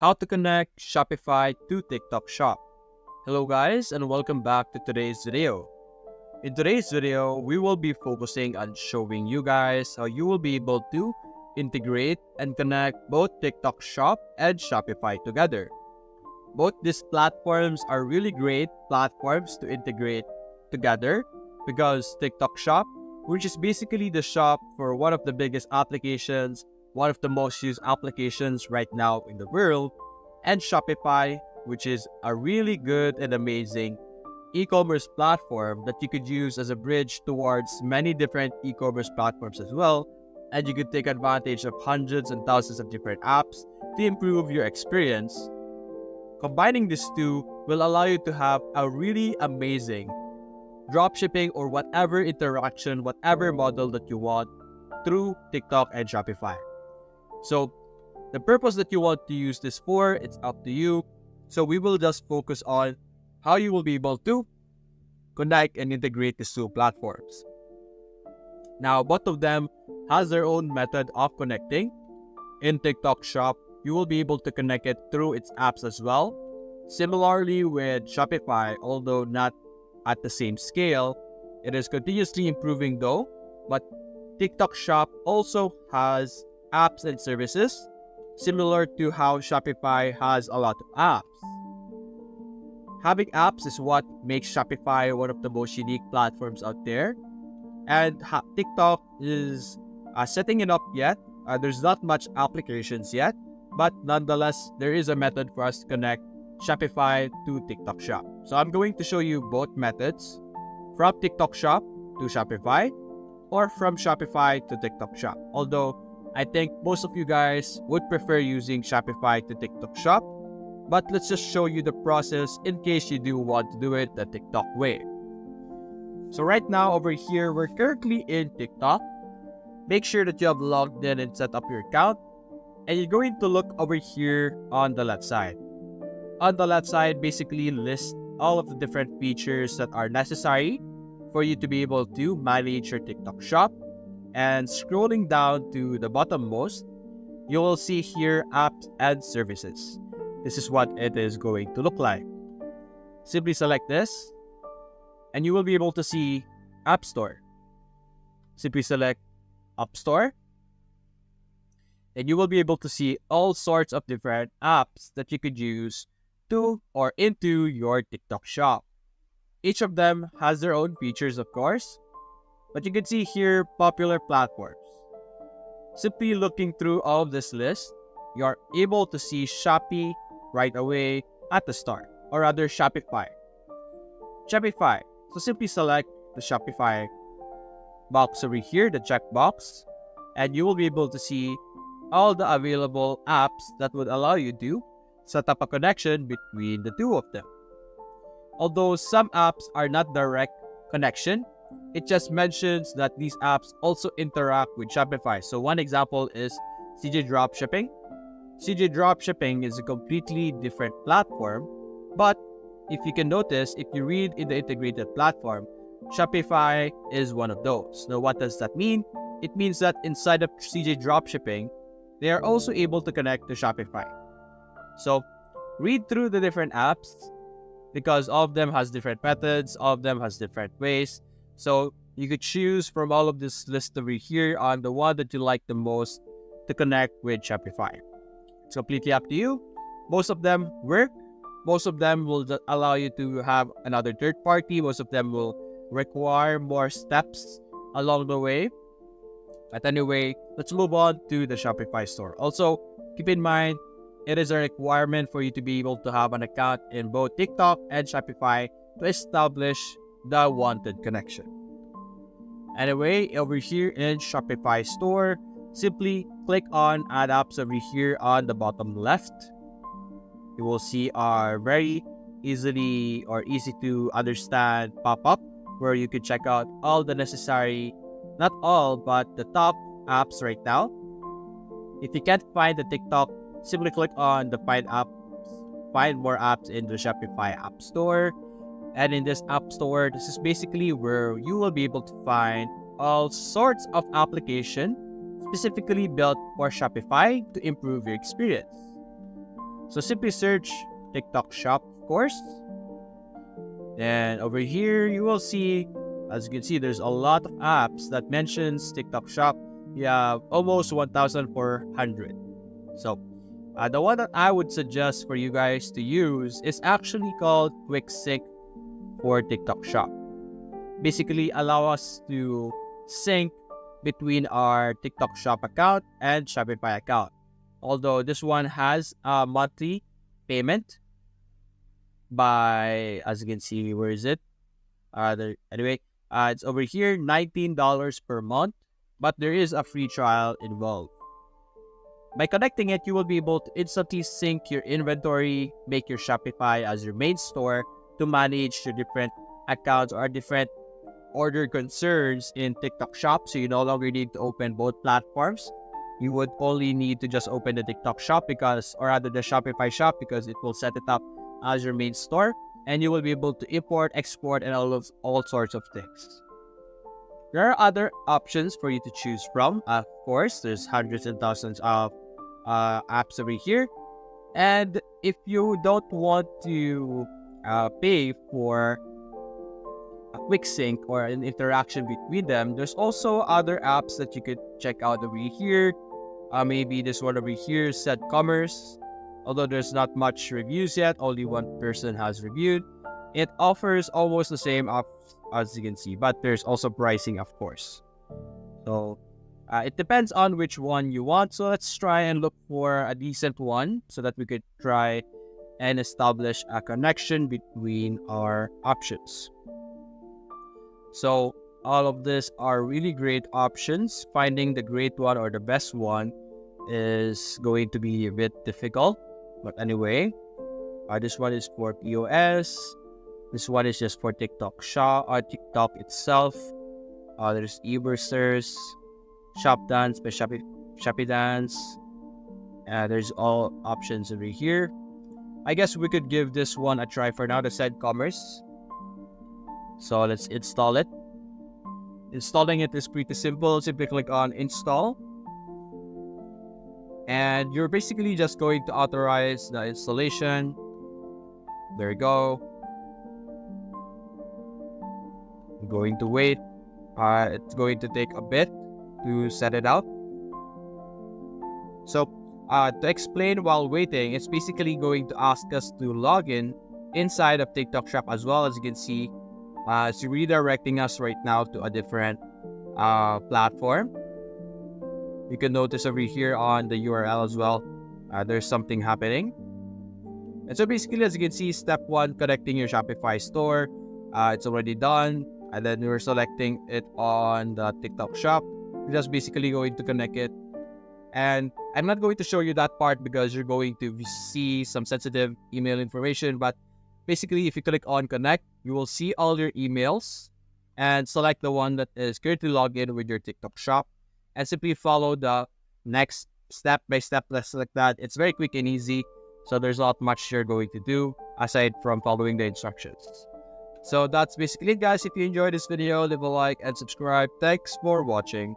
How to connect Shopify to TikTok Shop. Hello guys and welcome back to today's video. In today's video, we will be focusing on showing you guys how you will be able to integrate and connect both TikTok Shop and Shopify together. Both these platforms are really great platforms to integrate together because TikTok Shop, which is basically the shop for one of the biggest applications, one of the most used applications right now in the world, and Shopify, which is a really good and amazing e-commerce platform that you could use as a bridge towards many different e-commerce platforms as well, and you could take advantage of hundreds and thousands of different apps to improve your experience. Combining these two will allow you to have a really amazing dropshipping or whatever interaction, whatever model that you want through TikTok and Shopify. So the purpose that you want to use this for, it's up to you. So we will just focus on how you will be able to connect and integrate these two platforms. Now, both of them has their own method of connecting. In TikTok Shop, you will be able to connect it through its apps as well. Similarly with Shopify, although not at the same scale, it is continuously improving though. But TikTok Shop also has apps and services similar to how Shopify has a lot of apps. Having apps is what makes Shopify one of the most unique platforms out there, and TikTok is setting it up yet. There's not much applications yet, but nonetheless, there is a method for us to connect Shopify to TikTok Shop. So I'm going to show you both methods, from TikTok Shop to Shopify, or from Shopify to TikTok Shop. Although I think most of you guys would prefer using Shopify to TikTok Shop, but let's just show you the process in case you do want to do it the TikTok way. So right now over here, we're currently in TikTok. Make sure that you have logged in and set up your account, and you're going to look over here on the left side. On the left side, basically list all of the different features that are necessary for you to be able to manage your TikTok Shop. And scrolling down to the bottommost, you will see here apps and services. This is what it is going to look like. Simply select this, and you will be able to see App Store. Simply select App Store, and you will be able to see all sorts of different apps that you could use to or into your TikTok Shop. Each of them has their own features, of course, but you can see here popular platforms. Simply looking through all of this list, you are able to see Shopee right away at the start, or rather Shopify. Shopify. So simply select the Shopify box over here, the checkbox, and you will be able to see all the available apps that would allow you to set up a connection between the two of them. Although some apps are not direct connection, it just mentions that these apps also interact with Shopify. So one example is CJ Dropshipping. CJ Dropshipping is a completely different platform, but if you can notice, if you read in the integrated platform, Shopify is one of those. Now, what does that mean? It means that inside of CJ Dropshipping, they are also able to connect to Shopify. So read through the different apps because all of them has different methods, all of them has different ways. So you could choose from all of this list over here on the one that you like the most to connect with Shopify. It's completely up to you. Most of them work. Most of them will allow you to have another third party. Most of them will require more steps along the way. But anyway, let's move on to the Shopify store. Also, keep in mind, it is a requirement for you to be able to have an account in both TikTok and Shopify to establish the wanted connection. Anyway, over here in Shopify store, simply click on Add Apps over here on the bottom left. You will see our very easy to understand pop-up where you can check out all the necessary, not all, but the top apps right now. If you can't find the TikTok, simply click on the find more apps in the Shopify App Store. And in this App Store, this is basically where you will be able to find all sorts of applications specifically built for Shopify to improve your experience. So simply search TikTok Shop, of course. And over here, you will see, as you can see, there's a lot of apps that mentions TikTok Shop. You have almost 1,400. So the one that I would suggest for you guys to use is actually called Quick Sync for TikTok Shop. Basically, allow us to sync between our TikTok Shop account and Shopify account. Although this one has a monthly payment by, as you can see, where is it? It's over here, $19 per month, but there is a free trial involved. By connecting it, you will be able to instantly sync your inventory, make your Shopify as your main store to manage your different accounts or different order concerns in TikTok Shop. So you no longer need to open both platforms. You would only need to just open the TikTok Shop the Shopify shop, because it will set it up as your main store, and you will be able to import, export, and all sorts of things. There are other options for you to choose from. Of course, there's hundreds and thousands of apps over here. And if you don't want to pay for a quick sync or an interaction between them, there's also other apps that you could check out over here. Maybe this one over here, Set Commerce. Although there's not much reviews yet, only one person has reviewed. It offers almost the same as you can see, but there's also pricing, of course. So it depends on which one you want. So let's try and look for a decent one so that we could try and establish a connection between our options. So all of these are really great options. Finding the great one or the best one is going to be a bit difficult. But anyway, this one is for POS. This one is just for TikTok Shop, TikTok itself. There's eBoosters, Shop Dance by Shopee Dance. There's all options over here. I guess we could give this one a try for now, the Set Commerce. So let's install it. Installing it is pretty simple. Simply click on Install. And you're basically just going to authorize the installation. There you go. I'm going to wait. It's going to take a bit to set it out. So to explain while waiting, it's basically going to ask us to log in inside of TikTok Shop as well. As you can see, it's redirecting us right now to a different platform. You can notice over here on the URL as well, there's something happening. And so basically, as you can see, step 1, connecting your Shopify store. It's already done. And then we're selecting it on the TikTok Shop. We're just basically going to connect it. And I'm not going to show you that part because you're going to see some sensitive email information. But basically, if you click on connect, you will see all your emails and select the one that is currently logged in with your TikTok Shop. And simply follow the next step-by-step list like that. It's very quick and easy. So there's not much you're going to do aside from following the instructions. So that's basically it, guys. If you enjoyed this video, leave a like and subscribe. Thanks for watching.